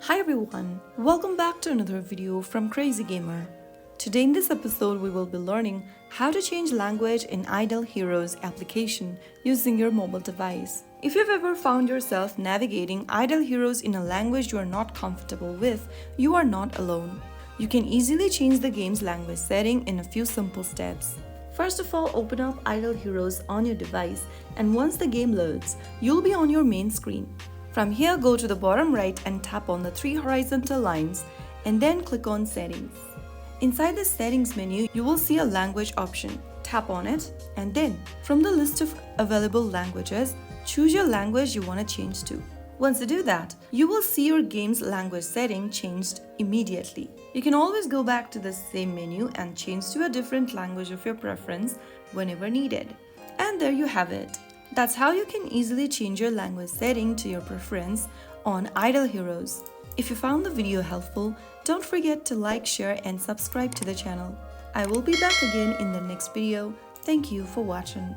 Hi everyone, welcome back to another video from Crazy Gamer. Today in this episode we will be learning how to change language in Idle Heroes application using your mobile device. If you've ever found yourself navigating Idle Heroes in a language you are not comfortable with, you are not alone. You can easily change the game's language setting in a few simple steps. First of all, open up Idle Heroes on your device, and once the game loads, you'll be on your main screen. From here, go to the bottom right and tap on the three horizontal lines and then click on Settings. Inside the Settings menu, you will see a language option. Tap on it and then, from the list of available languages, choose your language you want to change to. Once you do that, you will see your game's language setting changed immediately. You can always go back to the same menu and change to a different language of your preference whenever needed. And there you have it. That's how you can easily change your language setting to your preference on Idle Heroes. If you found the video helpful, don't forget to like, share and subscribe to the channel. I will be back again in the next video. Thank you for watching.